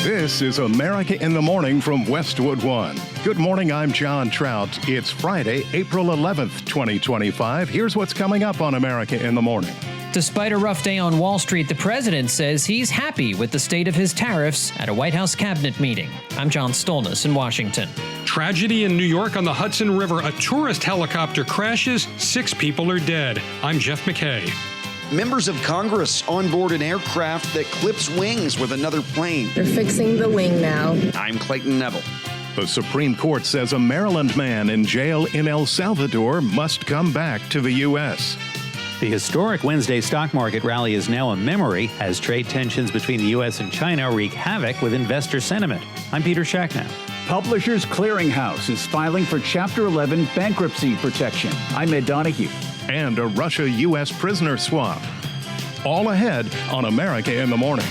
This is America in the Morning from Westwood One. Good morning, I'm John Trout. It's Friday, April 11th, 2025. Here's what's coming up on America in the Morning. Despite a rough day on Wall Street, the president says he's happy with the state of his tariffs at a White House cabinet meeting. I'm John Stolnis in Washington. Tragedy in New York on the Hudson River. A tourist helicopter crashes. 6 people are dead. I'm Jeff McKay. Members of Congress on board an aircraft that clips wings with another plane. They're fixing the wing now. I'm Clayton Neville. The Supreme Court says a Maryland man in jail in El Salvador must come back to the U.S. The historic Wednesday stock market rally is now a memory as trade tensions between the U.S. and China wreak havoc with investor sentiment. I'm Peter Schacknow. Publishers Clearinghouse is filing for Chapter 11 bankruptcy protection. I'm Ed Donahue. And a Russia-U.S. prisoner swap. All ahead on America in the Morning.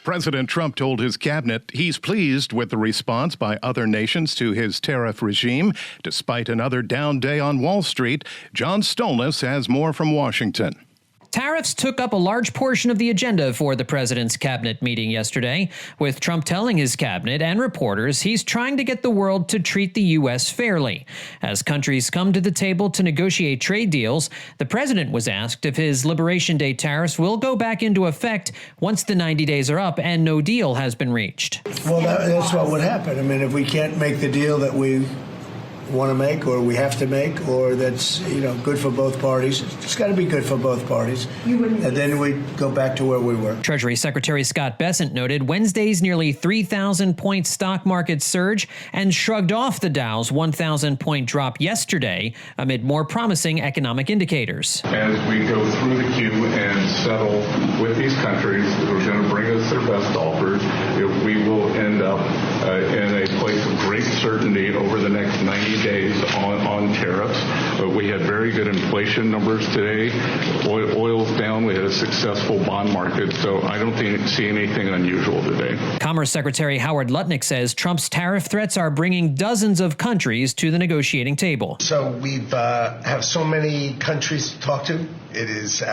President Trump told his cabinet he's pleased with the response by other nations to his tariff regime. Despite another down day on Wall Street, John Stolnis has more from Washington. Tariffs took up a large portion of the agenda for the president's cabinet meeting yesterday, with Trump telling his cabinet and reporters he's trying to get the world to treat the U.S. fairly. As countries come to the table to negotiate trade deals, the president was asked if his Liberation Day tariffs will go back into effect once the 90 days are up and no deal has been reached. Well, that's what would happen. I mean, if we can't make the deal that we want to make or we have to make or that's good for both parties, it's got to be good for both parties, and then we go back to where we were. Treasury Secretary Scott Bessent noted Wednesday's nearly 3,000-point stock market surge and shrugged off the Dow's 1,000-point drop yesterday amid more promising economic indicators. As we go through the queue and settle with these countries that are going to bring us their best offers, we will end up in a place of great certainty over the next 90 days on tariffs. We had very good inflation numbers today. Oil's down. We had a successful bond market. So I don't see anything unusual today. Commerce Secretary Howard Lutnick says Trump's tariff threats are bringing dozens of countries to the negotiating table. So we have so many countries to talk to. It is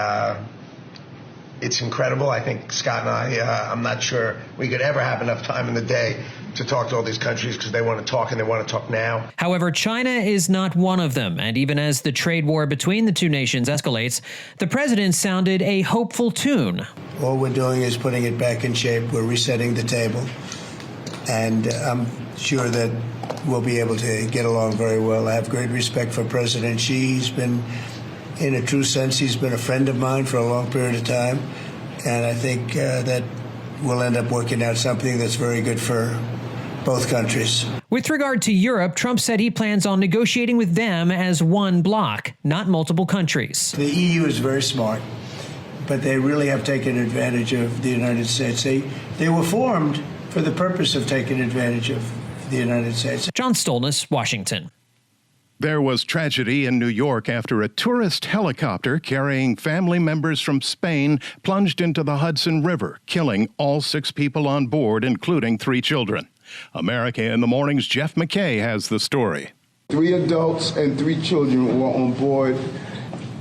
it's incredible. I think Scott and I'm not sure we could ever have enough time in the day to talk to all these countries because they want to talk and they want to talk now. However, China is not one of them. And even as the trade war between the two nations escalates, the president sounded a hopeful tune. All we're doing is putting it back in shape. We're resetting the table. And I'm sure that we'll be able to get along very well. I have great respect for President Xi. He's been, in a true sense, he's been a friend of mine for a long period of time. And I think that we'll end up working out something that's very good for both countries. With regard to Europe, Trump said he plans on negotiating with them as one bloc, not multiple countries. The EU is very smart, but they really have taken advantage of the United States. They were formed for the purpose of taking advantage of the United States. John Stolnis, Washington. There was tragedy in New York after a tourist helicopter carrying family members from Spain plunged into the Hudson River, killing all 6 people on board, including 3 children. America in the Morning's Jeff McKay has the story. 3 adults and 3 children were on board.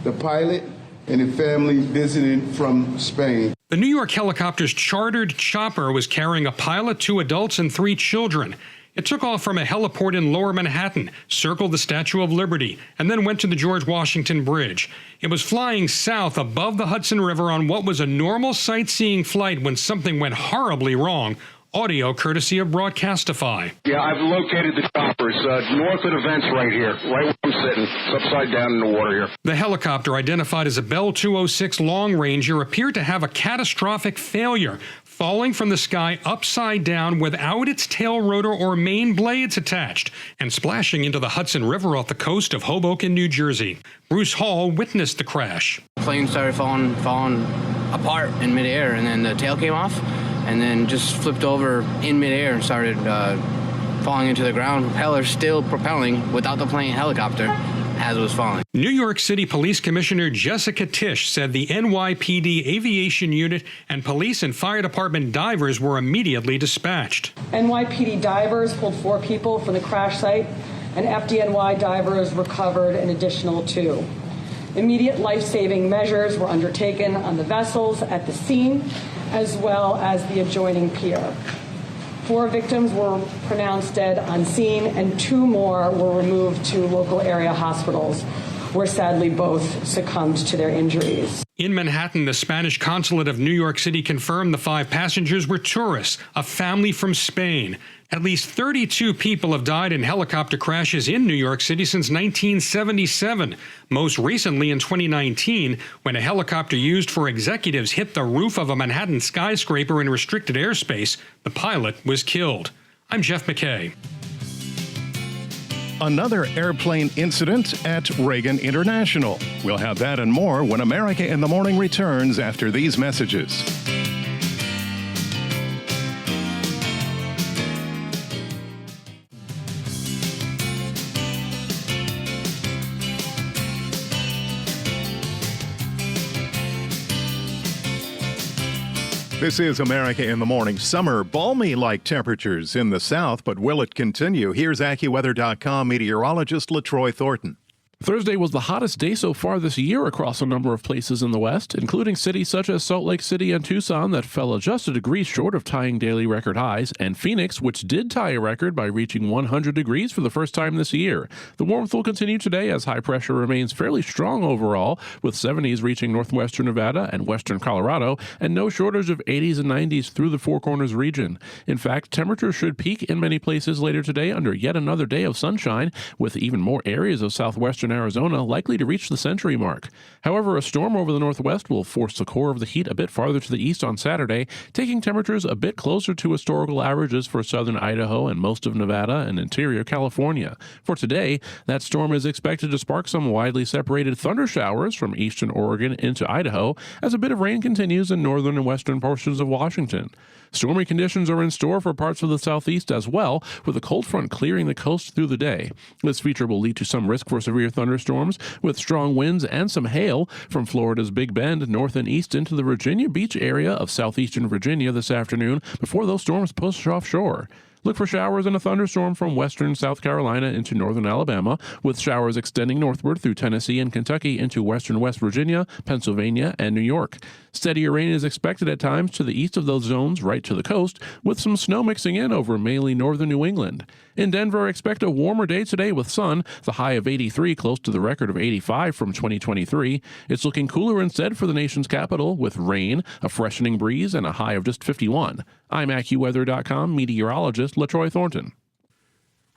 The pilot and a family visiting from Spain. The New York helicopter's chartered chopper was carrying a pilot, 2 adults, and 3 children. It took off from a heliport in Lower Manhattan, circled the Statue of Liberty, and then went to the George Washington Bridge. It was flying south above the Hudson River on what was a normal sightseeing flight when something went horribly wrong. Audio courtesy of Broadcastify. Yeah, I've located the chopper. It's north of the vents right here, right where I'm sitting. It's upside down in the water here. The helicopter, identified as a Bell 206 Long Ranger, appeared to have a catastrophic failure, falling from the sky upside down without its tail rotor or main blades attached, and splashing into the Hudson River off the coast of Hoboken, New Jersey. Bruce Hall witnessed the crash. The plane started falling apart in midair, and then the tail came off, and then just flipped over in midair and started falling into the ground. Propeller still propelling without the plane helicopter as it was falling. New York City Police Commissioner Jessica Tisch said the NYPD Aviation Unit and police and fire department divers were immediately dispatched. NYPD divers pulled 4 people from the crash site, and FDNY divers recovered an additional 2. Immediate life-saving measures were undertaken on the vessels at the scene, as well as the adjoining pier. 4 victims were pronounced dead on scene, and 2 more were removed to local area hospitals, where sadly both succumbed to their injuries. In Manhattan, the Spanish consulate of New York City confirmed the 5 passengers were tourists, a family from Spain. At least 32 people have died in helicopter crashes in New York City since 1977. Most recently in 2019, when a helicopter used for executives hit the roof of a Manhattan skyscraper in restricted airspace, the pilot was killed. I'm Jeff McKay. Another airplane incident at Reagan International. We'll have that and more when America in the Morning returns after these messages. This is America in the Morning. Summer, balmy-like temperatures in the south, but will it continue? Here's AccuWeather.com meteorologist LaTroy Thornton. Thursday was the hottest day so far this year across a number of places in the West, including cities such as Salt Lake City and Tucson that fell just a degree short of tying daily record highs, and Phoenix, which did tie a record by reaching 100 degrees for the first time this year. The warmth will continue today as high pressure remains fairly strong overall, with 70s reaching northwestern Nevada and western Colorado, and no shortage of 80s and 90s through the Four Corners region. In fact, temperatures should peak in many places later today under yet another day of sunshine, with even more areas of southwestern Arizona likely to reach the century mark. However, a storm over the northwest will force the core of the heat a bit farther to the east on Saturday, taking temperatures a bit closer to historical averages for southern Idaho and most of Nevada and interior California. For today, that storm is expected to spark some widely separated thunder showers from eastern Oregon into Idaho as a bit of rain continues in northern and western portions of Washington. Stormy conditions are in store for parts of the southeast as well, with a cold front clearing the coast through the day. This feature will lead to some risk for severe thunderstorms, with strong winds and some hail from Florida's Big Bend north and east into the Virginia Beach area of southeastern Virginia this afternoon before those storms push offshore. Look for showers and a thunderstorm from western South Carolina into northern Alabama, with showers extending northward through Tennessee and Kentucky into western West Virginia, Pennsylvania, and New York. Steadier rain is expected at times to the east of those zones right to the coast, with some snow mixing in over mainly northern New England. In Denver, expect a warmer day today with sun, the high of 83 close to the record of 85 from 2023. It's looking cooler instead for the nation's capital, with rain, a freshening breeze, and a high of just 51. I'm AccuWeather.com meteorologist LaTroy Thornton.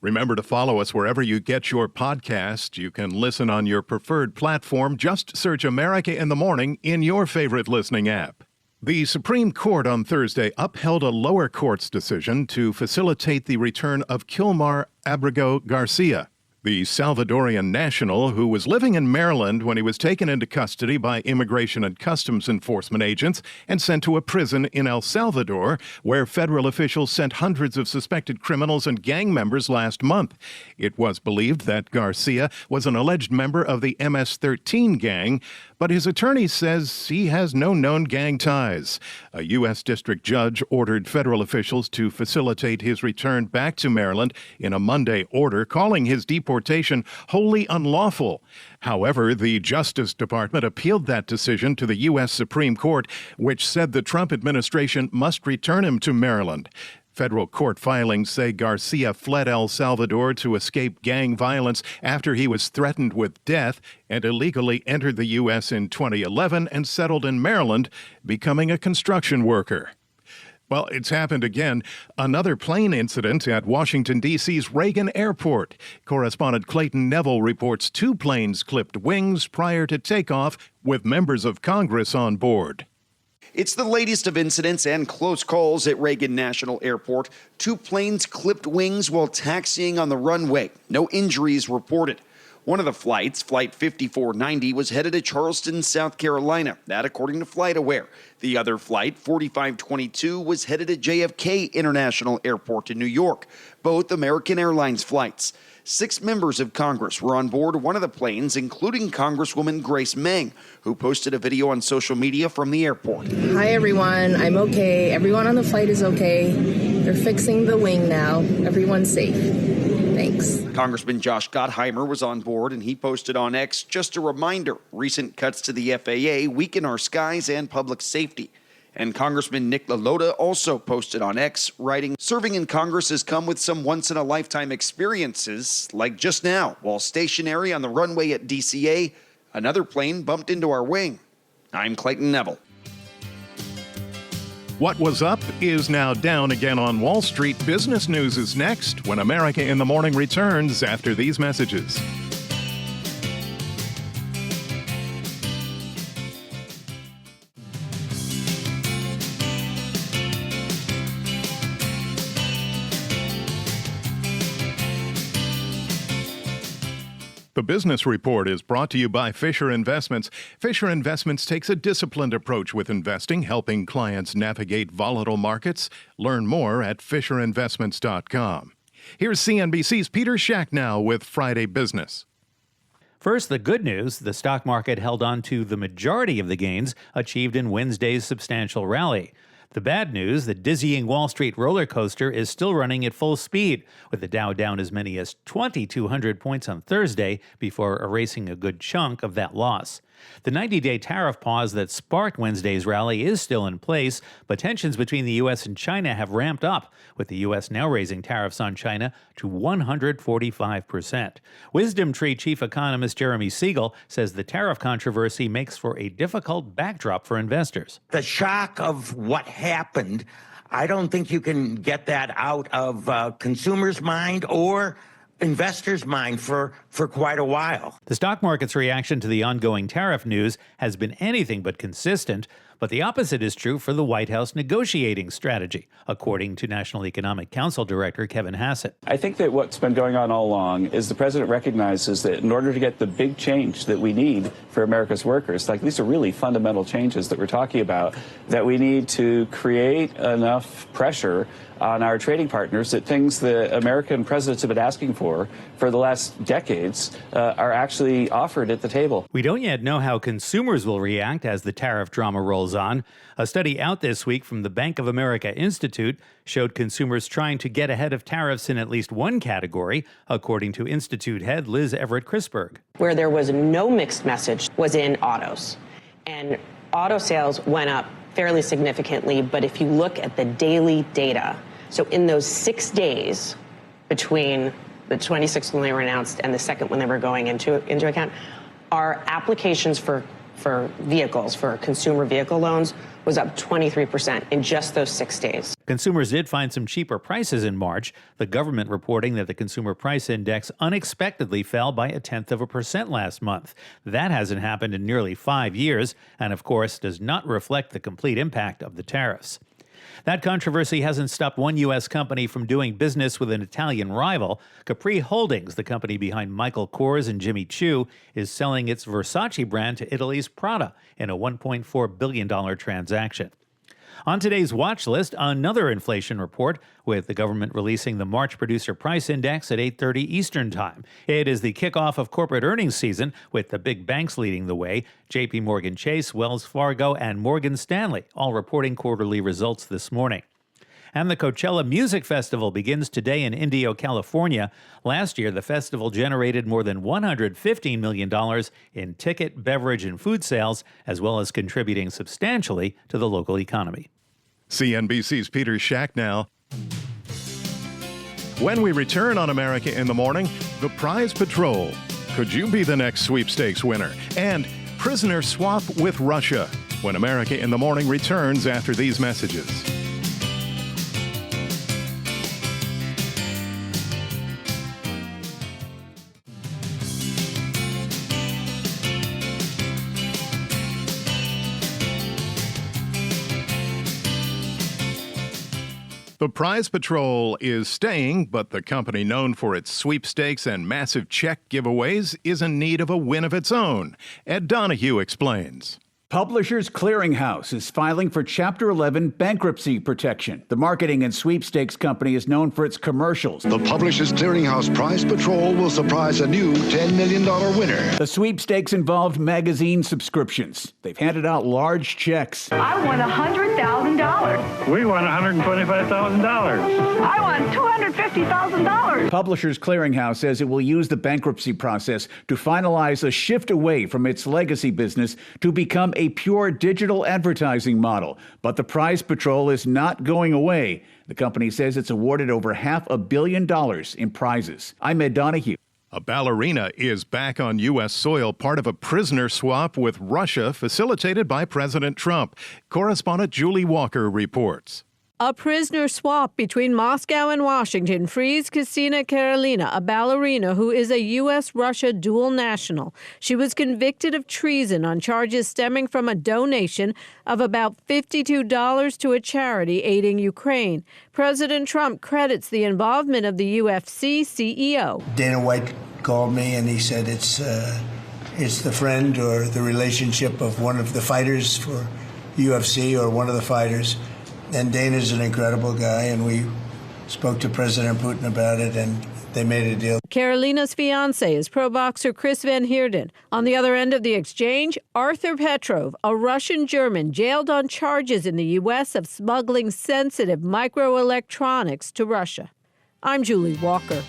Remember to follow us wherever you get your podcast. You can listen on your preferred platform. Just search America in the Morning in your favorite listening app. The Supreme Court on Thursday upheld a lower court's decision to facilitate the return of Kilmar Abrego Garcia, the Salvadorian national who was living in Maryland when he was taken into custody by Immigration and Customs Enforcement agents and sent to a prison in El Salvador, where federal officials sent hundreds of suspected criminals and gang members last month. It was believed that Garcia was an alleged member of the MS-13 gang, but his attorney says he has no known gang ties. A U.S. district judge ordered federal officials to facilitate his return back to Maryland in a Monday order, calling his deportation wholly unlawful. However, the Justice Department appealed that decision to the U.S. Supreme Court, which said the Trump administration must return him to Maryland. Federal court filings say Garcia fled El Salvador to escape gang violence after he was threatened with death and illegally entered the U.S. in 2011 and settled in Maryland, becoming a construction worker. Well, it's happened again. Another plane incident at Washington, D.C.'s Reagan Airport. Correspondent Clayton Neville reports 2 planes clipped wings prior to takeoff with members of Congress on board. It's the latest of incidents and close calls at Reagan National Airport. 2 planes clipped wings while taxiing on the runway. No injuries reported. One of the flights, Flight 5490, was headed to Charleston, South Carolina. That according to FlightAware. The other flight, 4522, was headed to JFK International Airport in New York. Both American Airlines flights. 6 members of Congress were on board one of the planes, including Congresswoman Grace Meng, who posted a video on social media from the airport. Hi, everyone. I'm okay. Everyone on the flight is okay. They're fixing the wing now. Everyone's safe. Thanks. Congressman Josh Gottheimer was on board, and he posted on X, just a reminder, recent cuts to the FAA weaken our skies and public safety. And Congressman Nick LaLota also posted on X, writing, serving in Congress has come with some once-in-a-lifetime experiences, like just now, while stationary on the runway at DCA, another plane bumped into our wing. I'm Clayton Neville. What was up is now down again on Wall Street. Business News is next when America in the Morning returns after these messages. The Business Report is brought to you by Fisher Investments. Fisher Investments takes a disciplined approach with investing, helping clients navigate volatile markets. Learn more at FisherInvestments.com. Here's CNBC's Peter Schacknow with Friday Business. First, the good news. The stock market held on to the majority of the gains achieved in Wednesday's substantial rally. The bad news, the dizzying Wall Street roller coaster is still running at full speed, with the Dow down as many as 2,200 points on Thursday before erasing a good chunk of that loss. The 90-day tariff pause that sparked Wednesday's rally is still in place, but tensions between the U.S. and China have ramped up, with the U.S. now raising tariffs on China to 145%. Wisdom Tree chief economist Jeremy Siegel says the tariff controversy makes for a difficult backdrop for investors. The shock of what happened, I don't think you can get that out of consumers' mind or investors' mind for quite a while. The stock market's reaction to the ongoing tariff news has been anything but consistent, but the opposite is true for the White House negotiating strategy, according to National Economic Council Director Kevin Hassett. I think that what's been going on all along is the president recognizes that in order to get the big change that we need for America's workers, like these are really fundamental changes that we're talking about, that we need to create enough pressure on our trading partners that things the American presidents have been asking for the last decades are actually offered at the table. We don't yet know how consumers will react as the tariff drama rolls on. A study out this week from the Bank of America Institute showed consumers trying to get ahead of tariffs in at least one category, according to Institute head Liz Everett-Chrisberg. Where there was no mixed message was in autos. And auto sales went up fairly significantly, but if you look at the daily data, so in those 6 days between the 26th when they were announced and the second when they were going into account, our applications for vehicles, for consumer vehicle loans, was up 23% in just those 6 days. Consumers did find some cheaper prices in March, the government reporting that the Consumer Price Index unexpectedly fell by 0.1% last month. That hasn't happened in nearly 5 years, and of course does not reflect the complete impact of the tariffs. That controversy hasn't stopped one U.S. company from doing business with an Italian rival. Capri Holdings, the company behind Michael Kors and Jimmy Choo, is selling its Versace brand to Italy's Prada in a $1.4 billion transaction. On today's watch list, another inflation report, with the government releasing the March Producer Price Index at 8:30 Eastern Time. It is the kickoff of corporate earnings season, with the big banks leading the way. J.P. Morgan Chase, Wells Fargo, and Morgan Stanley all reporting quarterly results this morning. And the Coachella Music Festival begins today in Indio, California. Last year, the festival generated more than $115 million in ticket, beverage, and food sales, as well as contributing substantially to the local economy. CNBC's Peter Schacknow. When we return on America in the Morning, the prize patrol. Could you be the next sweepstakes winner? And prisoner swap with Russia. When America in the Morning returns after these messages. The prize patrol is staying, but the company known for its sweepstakes and massive check giveaways is in need of a win of its own. Ed Donahue explains. Publishers Clearinghouse is filing for Chapter 11 bankruptcy protection. The marketing and sweepstakes company is known for its commercials. The Publishers Clearinghouse Prize Patrol will surprise a new $10 million winner. The sweepstakes involved magazine subscriptions. They've handed out large checks. I won $100,000. We won $125,000. I won $250,000. Publishers Clearinghouse says it will use the bankruptcy process to finalize a shift away from its legacy business to become a pure digital advertising model. But the prize patrol is not going away. The company says it's awarded over $500 million in prizes. I'm Ed Donahue. A ballerina is back on U.S. soil, part of a prisoner swap with Russia facilitated by President Trump. Correspondent Julie Walker reports. A prisoner swap between Moscow and Washington frees Kristina Karelina, a ballerina who is a U.S.-Russia dual national. She was convicted of treason on charges stemming from a donation of about $52 to a charity aiding Ukraine. President Trump credits the involvement of the UFC CEO. Dana White called me and he said it's the friend or the relationship of one of the fighters for UFC or one of the fighters. And Dana's an incredible guy, and we spoke to President Putin about it, and they made a deal. Karelina's fiancé is pro boxer Chris Van Heerden. On the other end of the exchange, Arthur Petrov, a Russian-German jailed on charges in the U.S. of smuggling sensitive microelectronics to Russia. I'm Julie Walker.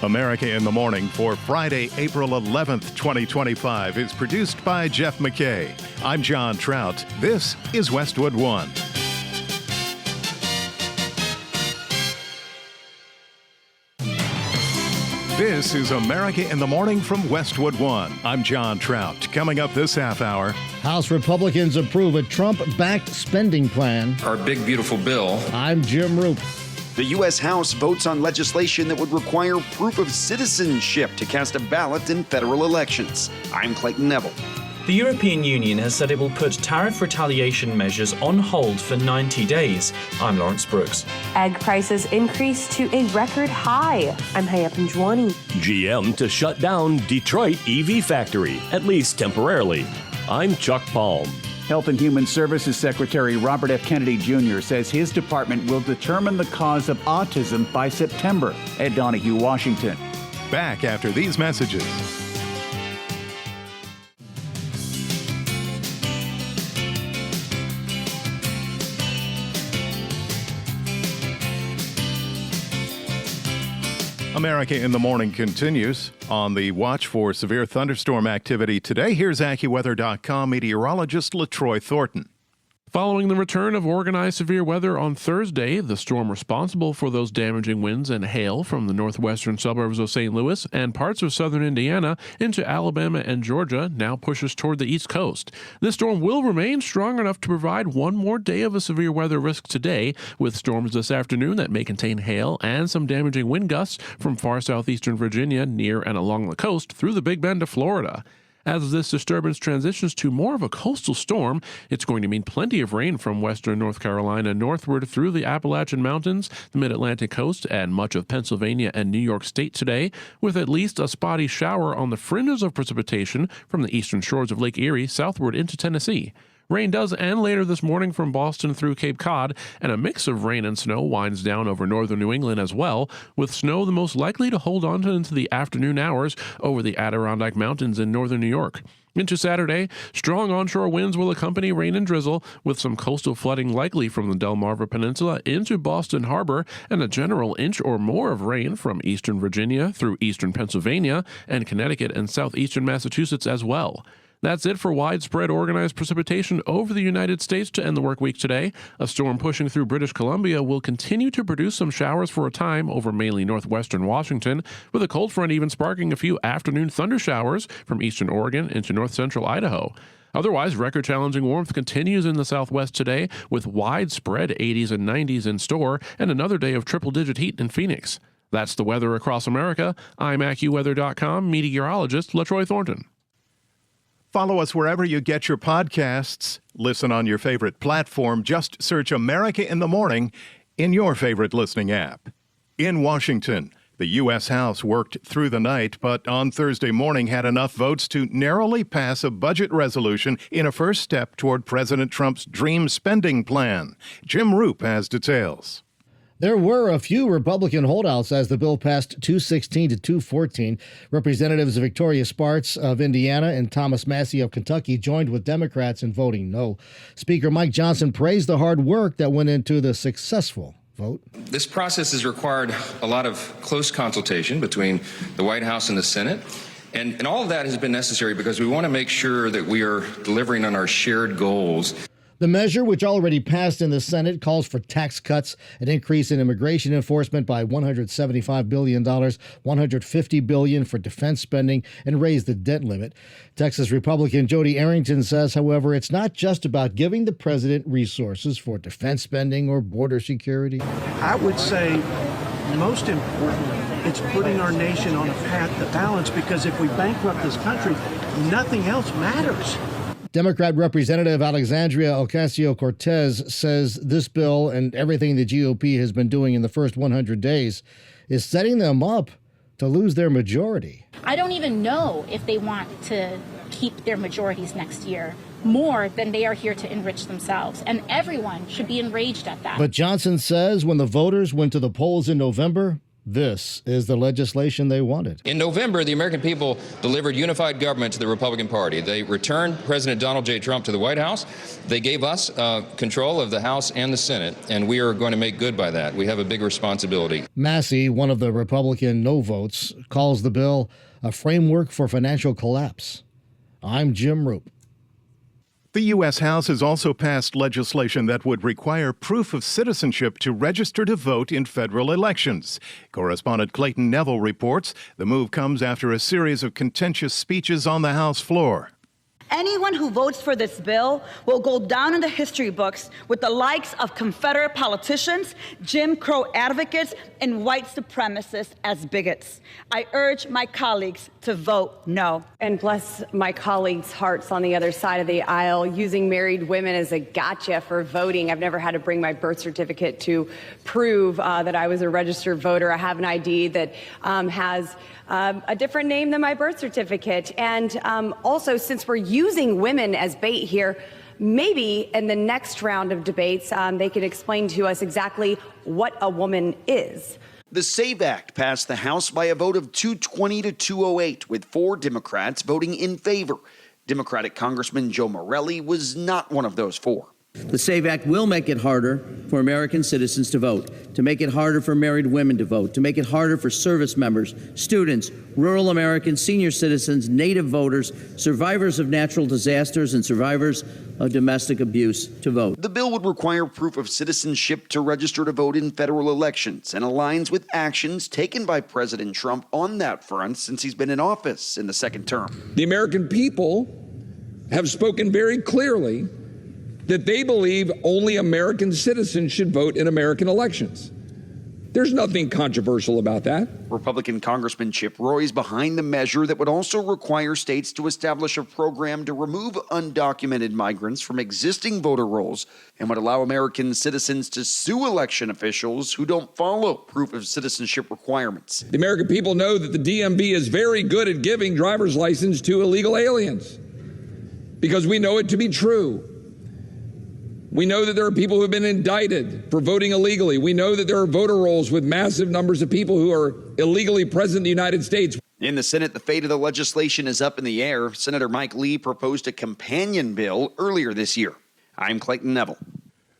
America in the Morning for Friday, April 11th, 2025 is produced by Jeff McKay. I'm John Trout. This is Westwood One. This is America in the Morning from Westwood One. I'm John Trout. Coming up this half hour. House Republicans approve a Trump-backed spending plan. Our big, beautiful bill. I'm Jim Roop. The U.S. House votes on legislation that would require proof of citizenship to cast a ballot in federal elections. I'm Clayton Neville. The European Union has said it will put tariff retaliation measures on hold for 90 days. I'm Lawrence Brooks. Egg prices increased to a record high. I'm Hayat Panjwani. GM to shut down Detroit EV factory, at least temporarily. I'm Chuck Palm. Health and Human Services Secretary Robert F. Kennedy Jr. says his department will determine the cause of autism by September. Ed Donahue, Washington. Back after these messages. America in the Morning continues. On the watch for severe thunderstorm activity today, here's AccuWeather.com meteorologist LaTroy Thornton. Following the return of organized severe weather on Thursday, the storm responsible for those damaging winds and hail from the northwestern suburbs of St. Louis and parts of southern Indiana into Alabama and Georgia now pushes toward the east coast. This storm will remain strong enough to provide one more day of a severe weather risk today, with storms this afternoon that may contain hail and some damaging wind gusts from far southeastern Virginia near and along the coast through the Big Bend to Florida. As this disturbance transitions to more of a coastal storm, it's going to mean plenty of rain from western North Carolina northward through the Appalachian Mountains, the mid-Atlantic coast, and much of Pennsylvania and New York State today, with at least a spotty shower on the fringes of precipitation from the eastern shores of Lake Erie southward into Tennessee. Rain does end later this morning from Boston through Cape Cod, and a mix of rain and snow winds down over northern New England as well, with snow the most likely to hold on into the afternoon hours over the Adirondack Mountains in northern New York. Into Saturday, strong onshore winds will accompany rain and drizzle, with some coastal flooding likely from the Delmarva Peninsula into Boston Harbor, and a general inch or more of rain from eastern Virginia through eastern Pennsylvania and Connecticut and southeastern Massachusetts as well. That's it for widespread organized precipitation over the United States to end the work week today. A storm pushing through British Columbia will continue to produce some showers for a time over mainly northwestern Washington, with a cold front even sparking a few afternoon thunder showers from eastern Oregon into north central Idaho. Otherwise, record-challenging warmth continues in the southwest today, with widespread 80s and 90s in store and another day of triple-digit heat in Phoenix. That's the weather across America. I'm AccuWeather.com meteorologist LaTroy Thornton. Follow us wherever you get your podcasts. Listen on your favorite platform. Just search America in the Morning in your favorite listening app. In Washington, The U.S. House worked through the night, but on Thursday morning had enough votes to narrowly pass a budget resolution in a first step toward President Trump's dream spending plan. Jim Roop has details. There were a few Republican holdouts as the bill passed 216 to 214. Representatives Victoria Sparks of Indiana and Thomas Massie of Kentucky joined with Democrats in voting no. Speaker Mike Johnson praised the hard work that went into the successful vote. This process has required a lot of close consultation between the White House and the Senate. And all of that has been necessary because we want to make sure that we are delivering on our shared goals. The measure, which already passed in the Senate, calls for tax cuts, an increase in immigration enforcement by $175 billion, $150 billion for defense spending, and raise the debt limit. Texas Republican Jody Arrington says, however, it's not just about giving the president resources for defense spending or border security. I would say, most importantly, it's putting our nation on a path to balance, because if we bankrupt this country, nothing else matters. Democrat Representative Alexandria Ocasio-Cortez says this bill and everything the GOP has been doing in the first 100 days is setting them up to lose their majority. I don't even know if they want to keep their majorities next year more than they are here to enrich themselves. And everyone should be enraged at that. But Johnson says when the voters went to the polls in November, this is the legislation they wanted. In November, the American people delivered unified government to the Republican Party. They returned President Donald J. Trump to the White House. They gave us control of the House and the Senate, and we are going to make good by that. We have a big responsibility. Massie, one of the Republican no votes, calls the bill a framework for financial collapse. I'm Jim Roop. The U.S. House has also passed legislation that would require proof of citizenship to register to vote in federal elections. Correspondent Clayton Neville reports the move comes after a series of contentious speeches on the House floor. Anyone who votes for this bill will go down in the history books with the likes of Confederate politicians, Jim Crow advocates, and white supremacists as bigots. I urge my colleagues to vote no. And bless my colleagues' hearts on the other side of the aisle, using married women as a gotcha for voting. I've never had to bring my birth certificate to prove that I was a registered voter. I have an ID that has a different name than my birth certificate. And also, since we're using women as bait here, maybe in the next round of debates, they could explain to us exactly what a woman is. The SAVE Act passed the House by a vote of 220 to 208, with 4 Democrats voting in favor. Democratic Congressman Joe Morelli was not one of those 4. The SAVE Act will make it harder for American citizens to vote, to make it harder for married women to vote, to make it harder for service members, students, rural Americans, senior citizens, Native voters, survivors of natural disasters, and survivors of domestic abuse to vote. The bill would require proof of citizenship to register to vote in federal elections and aligns with actions taken by President Trump on that front since he's been in office in the second term. The American people have spoken very clearly that they believe only American citizens should vote in American elections. There's nothing controversial about that. Republican Congressman Chip Roy is behind the measure that would also require states to establish a program to remove undocumented migrants from existing voter rolls and would allow American citizens to sue election officials who don't follow proof of citizenship requirements. The American people know that the DMV is very good at giving driver's license to illegal aliens because we know it to be true. We know that there are people who have been indicted for voting illegally. We know that there are voter rolls with massive numbers of people who are illegally present in the United States. In the Senate, the fate of the legislation is up in the air. Senator Mike Lee proposed a companion bill earlier this year. I'm Clayton Neville.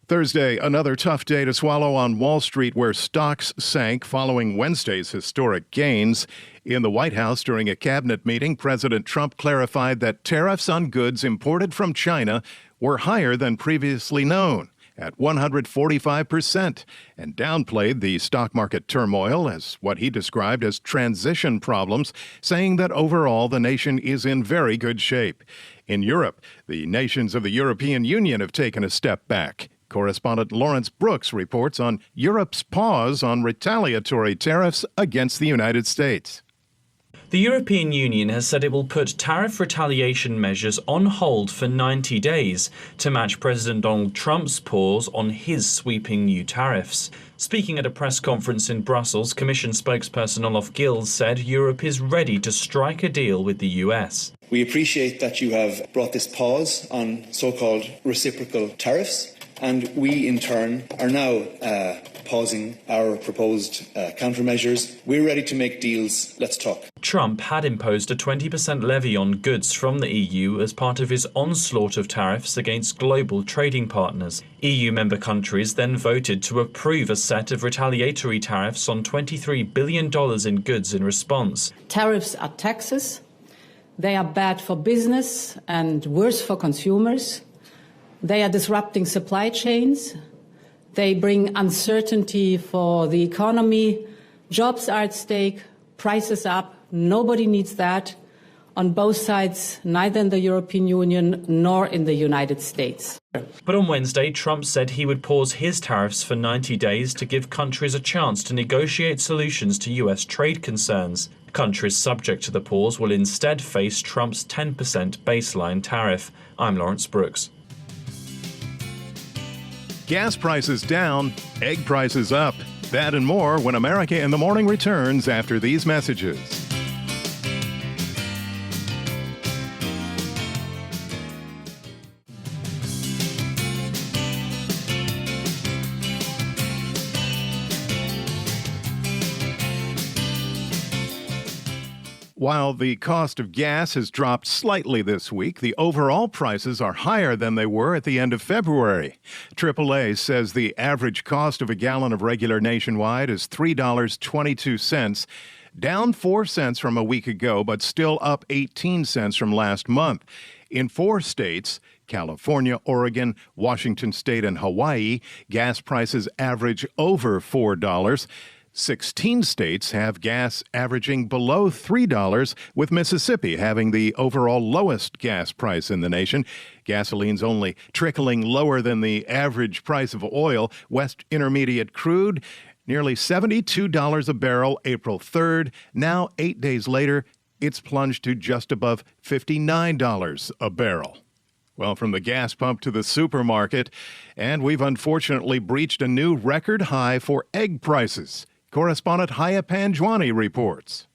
Thursday, another tough day to swallow on Wall Street, where stocks sank following Wednesday's historic gains. In the White House, during a cabinet meeting, President Trump clarified that tariffs on goods imported from China were higher than previously known, at 145%, and downplayed the stock market turmoil as what he described as transition problems, saying that overall the nation is in very good shape. In Europe, the nations of the European Union have taken a step back. Correspondent Lawrence Brooks reports on Europe's pause on retaliatory tariffs against the United States. The European Union has said it will put tariff retaliation measures on hold for 90 days to match President Donald Trump's pause on his sweeping new tariffs. Speaking at a press conference in Brussels, Commission spokesperson Olaf Gills said Europe is ready to strike a deal with the US. We appreciate that you have brought this pause on so-called reciprocal tariffs, and we in turn are now pausing our proposed countermeasures. We're ready to make deals. Let's talk. Trump had imposed a 20% levy on goods from the EU as part of his onslaught of tariffs against global trading partners. EU member countries then voted to approve a set of retaliatory tariffs on $23 billion in goods in response. Tariffs are taxes. They are bad for business and worse for consumers. They are disrupting supply chains. They bring uncertainty for the economy. Jobs are at stake, prices up. Nobody needs that on both sides, neither in the European Union nor in the United States. But on Wednesday, Trump said he would pause his tariffs for 90 days to give countries a chance to negotiate solutions to US trade concerns. Countries subject to the pause will instead face Trump's 10% baseline tariff. I'm Lawrence Brooks. Gas prices down, egg prices up. That and more when America in the Morning returns after these messages. While the cost of gas has dropped slightly this week, the overall prices are higher than they were at the end of February. AAA says the average cost of a gallon of regular nationwide is $3.22, down 4 cents from a week ago, but still up 18 cents from last month. In 4 states, California, Oregon, Washington State, and Hawaii, gas prices average over $4. 16 states have gas averaging below $3, with Mississippi having the overall lowest gas price in the nation. Gasoline's only trickling lower than the average price of oil. West Intermediate crude, nearly $72 a barrel April 3rd. Now, 8 days later, it's plunged to just above $59 a barrel. Well, from the gas pump to the supermarket, and we've unfortunately breached a new record high for egg prices. Correspondent Haya Panjwani reports.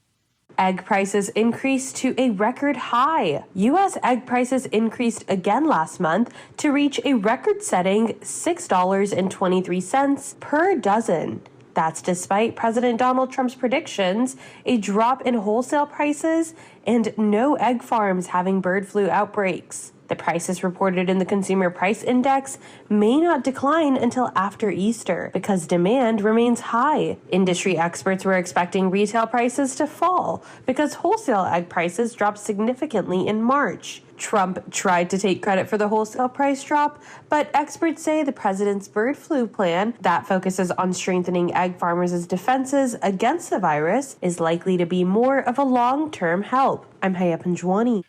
Egg prices increased to a record high. U.S. egg prices increased again last month to reach a record-setting $6.23 per dozen. That's despite President Donald Trump's predictions, a drop in wholesale prices, and no egg farms having bird flu outbreaks. The prices reported in the Consumer Price Index may not decline until after Easter because demand remains high. Industry experts were expecting retail prices to fall because wholesale egg prices dropped significantly in March. Trump tried to take credit for the wholesale price drop, but experts say the president's bird flu plan that focuses on strengthening egg farmers' defenses against the virus is likely to be more of a long-term help. I'm Haya Panjwani.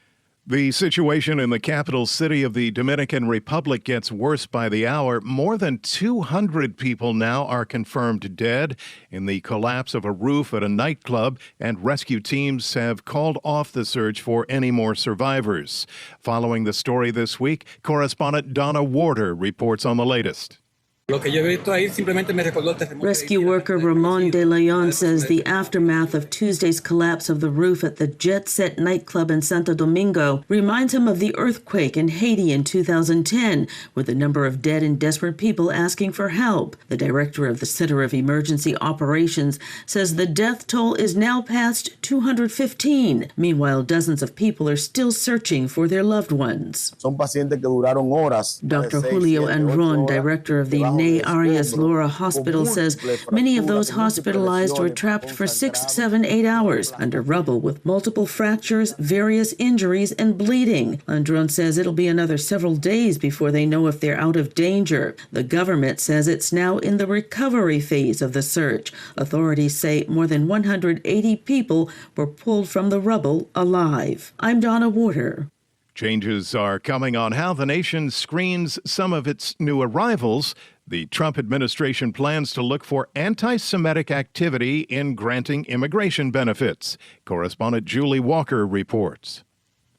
The situation in the capital city of the Dominican Republic gets worse by the hour. More than 200 people now are confirmed dead in the collapse of a roof at a nightclub, and rescue teams have called off the search for any more survivors. Following the story this week, correspondent Donna Warder reports on the latest. Rescue worker Ramon De Leon says the aftermath of Tuesday's collapse of the roof at the Jet Set nightclub in Santo Domingo reminds him of the earthquake in Haiti in 2010, with a number of dead and desperate people asking for help. The director of the Center of Emergency Operations says the death toll is now past 215. Meanwhile, dozens of people are still searching for their loved ones. Dr. Julio Enron, director of the Ney Arias Laura Hospital, says many of those hospitalized were trapped for 6, 7, 8 hours under rubble with multiple fractures, various injuries, and bleeding. Andron says it'll be another several days before they know if they're out of danger. The government says it's now in the recovery phase of the search. Authorities say more than 180 people were pulled from the rubble alive. I'm Donna Warder. Changes are coming on how the nation screens some of its new arrivals. The Trump administration plans to look for anti-Semitic activity in granting immigration benefits. Correspondent Julie Walker reports.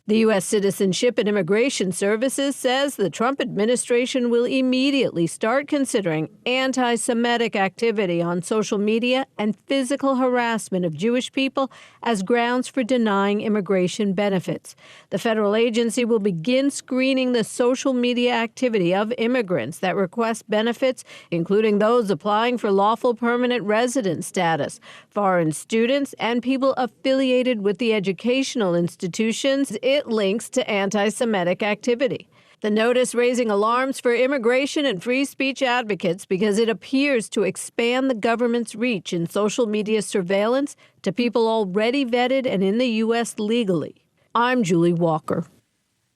The U.S. Citizenship and Immigration Services says the Trump administration will immediately start considering anti-Semitic activity on social media and physical harassment of Jewish people as grounds for denying immigration benefits. The federal agency will begin screening the social media activity of immigrants that request benefits, including those applying for lawful permanent resident status, foreign students, and people affiliated with the educational institutions it links to anti-Semitic activity. The notice raising alarms for immigration and free speech advocates because it appears to expand the government's reach in social media surveillance to people already vetted and in the U.S. legally. I'm Julie Walker.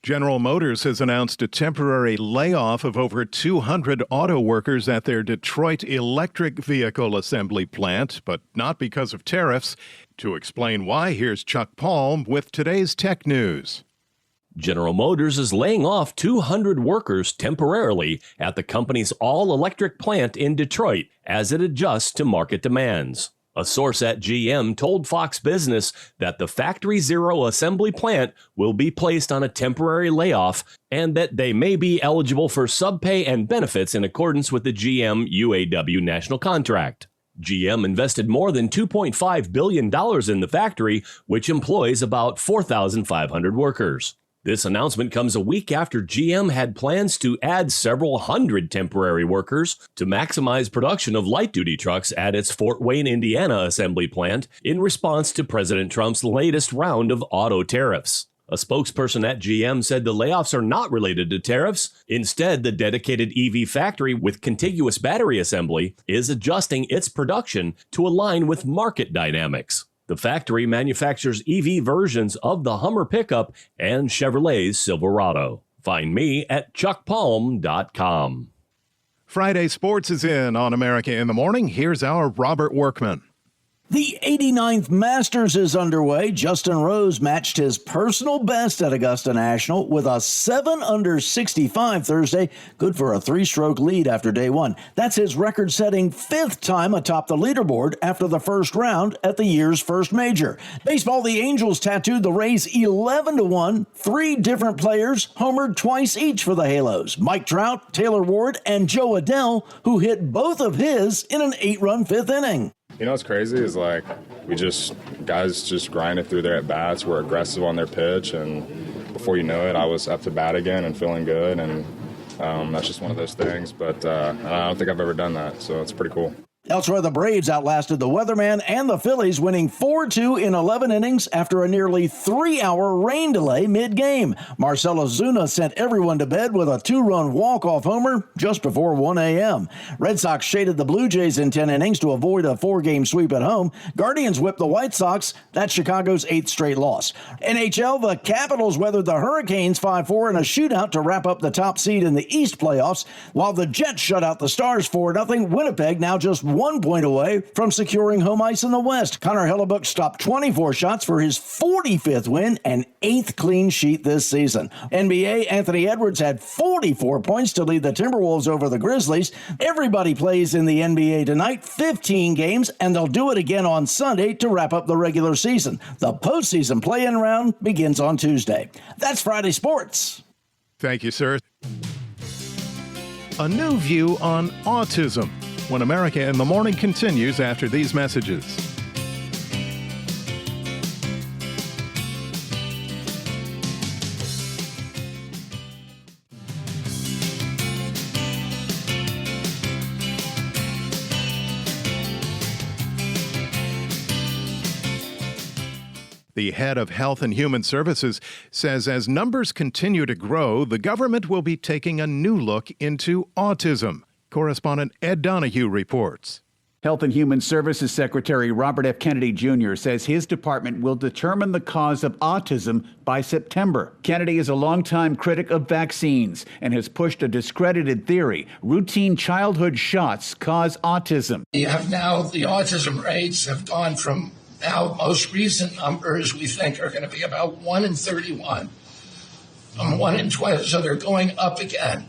General Motors has announced a temporary layoff of over 200 auto workers at their Detroit electric vehicle assembly plant, but not because of tariffs. To explain why, here's Chuck Palm with today's tech news. General Motors is laying off 200 workers temporarily at the company's all-electric plant in Detroit as it adjusts to market demands. A source at GM told Fox Business that the Factory Zero assembly plant will be placed on a temporary layoff and that they may be eligible for subpay and benefits in accordance with the GM UAW national contract. GM invested more than $2.5 billion in the factory, which employs about 4,500 workers. This announcement comes a week after GM had plans to add several hundred temporary workers to maximize production of light-duty trucks at its Fort Wayne, Indiana assembly plant in response to President Trump's latest round of auto tariffs. A spokesperson at GM said the layoffs are not related to tariffs. Instead, the dedicated EV factory with contiguous battery assembly is adjusting its production to align with market dynamics. The factory manufactures EV versions of the Hummer pickup and Chevrolet's Silverado. Find me at chuckpalm.com. Friday Sports is in on America in the Morning. Here's our Robert Workman. The 89th Masters is underway. Justin Rose matched his personal best at Augusta National with a 7 under 65 Thursday, good for a 3-stroke lead after day one. That's his record-setting 5th time atop the leaderboard after the first round at the year's first major. Baseball, the Angels tattooed the Rays 11-1. 3 different players homered twice each for the Halos. Mike Trout, Taylor Ward, and Joe Adell, who hit both of his in an 8-run 5th inning. You know what's crazy is guys just grinded through their at-bats, were aggressive on their pitch, and before you know it, I was up to bat again and feeling good, and that's just one of those things, but I don't think I've ever done that, so it's pretty cool. Elsewhere, the Braves outlasted the Weatherman and the Phillies, winning 4-2 in 11 innings after a nearly 3-hour rain delay mid-game. Marcell Ozuna sent everyone to bed with a 2-run walk-off homer just before 1 a.m. Red Sox shaded the Blue Jays in 10 innings to avoid a 4-game sweep at home. Guardians whipped the White Sox. That's Chicago's 8th straight loss. NHL, the Capitals weathered the Hurricanes 5-4 in a shootout to wrap up the top seed in the East playoffs, while the Jets shut out the Stars 4-0. Winnipeg now just 1 point away from securing home ice in the West. Connor Hellebuyck stopped 24 shots for his 45th win and 8th clean sheet this season. NBA, Anthony Edwards had 44 points to lead the Timberwolves over the Grizzlies. Everybody plays in the NBA tonight, 15 games, and they'll do it again on Sunday to wrap up the regular season. The postseason play-in round begins on Tuesday. That's Friday Sports. Thank you, sir. A new view on autism. When America in the Morning continues after these messages. The head of Health and Human Services says as numbers continue to grow, the government will be taking a new look into autism. Correspondent Ed Donahue reports. Health and Human Services Secretary Robert F. Kennedy Jr. says his department will determine the cause of autism by September. Kennedy is a longtime critic of vaccines and has pushed a discredited theory: routine childhood shots cause autism. You have now the autism rates have gone from now most recent numbers we think are going to be about 1 in 31, 1 in 20, so they're going up again.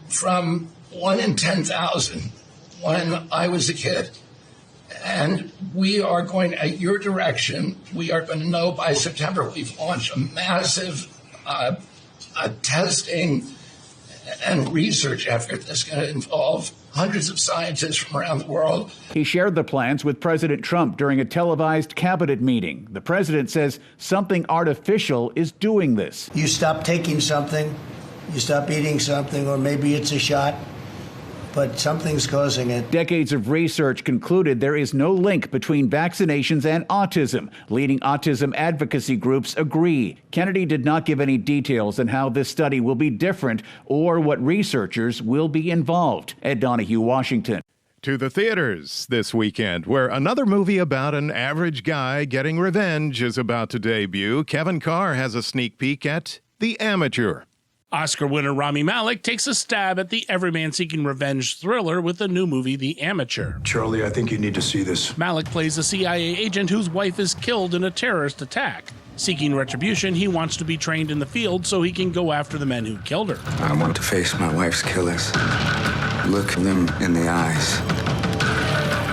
From 1 in 10,000 when I was a kid. And we are going, at your direction, we are going to know by September. We've launched a massive testing and research effort that's going to involve hundreds of scientists from around the world. He shared the plans with President Trump during a televised cabinet meeting. The president says something artificial is doing this. You stop taking something, you stop eating something, or maybe it's a shot, but something's causing it. Decades of research concluded there is no link between vaccinations and autism. Leading autism advocacy groups agree. Kennedy did not give any details on how this study will be different or what researchers will be involved. Ed Donahue, Washington. To the theaters this weekend, where another movie about an average guy getting revenge is about to debut. Kevin Carr has a sneak peek at The Amateur. Oscar winner Rami Malek takes a stab at the everyman seeking revenge thriller with the new movie The Amateur. Charlie, I think you need to see this. Malek plays a CIA agent whose wife is killed in a terrorist attack. Seeking retribution, he wants to be trained in the field so he can go after the men who killed her. I want to face my wife's killers, look them in the eyes,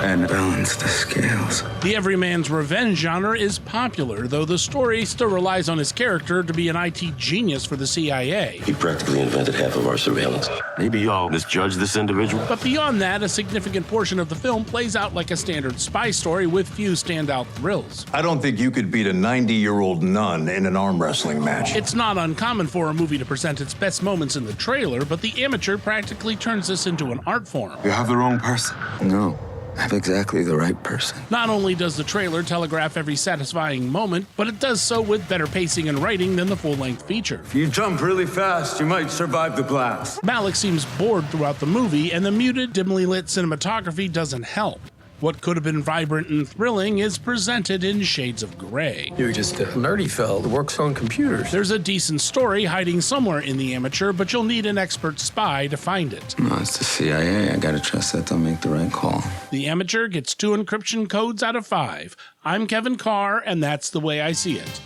and balance the scales. The everyman's revenge genre is popular, though the story still relies on his character to be an IT genius for the CIA. He practically invented half of our surveillance. Maybe y'all misjudge this individual. But beyond that, a significant portion of the film plays out like a standard spy story with few standout thrills. I don't think you could beat a 90-year-old nun in an arm wrestling match. It's not uncommon for a movie to present its best moments in the trailer, but The Amateur practically turns this into an art form. You have the wrong person. No. I have exactly the right person. Not only does the trailer telegraph every satisfying moment, but it does so with better pacing and writing than the full-length feature. If you jump really fast, you might survive the blast. Malek seems bored throughout the movie, and the muted, dimly lit cinematography doesn't help. What could have been vibrant and thrilling is presented in shades of gray. You're just a nerdy fellow that works on computers. There's a decent story hiding somewhere in The Amateur, but you'll need an expert spy to find it. No, it's the CIA. I gotta trust that they'll make the right call. The Amateur gets 2 encryption codes out of 5. I'm Kevin Carr, and that's the way I see it.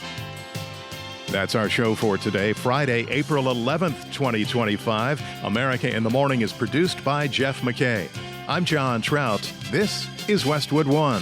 That's our show for today, Friday, April 11th, 2025. America in the Morning is produced by Jeff McKay. I'm John Trout. This is Westwood One.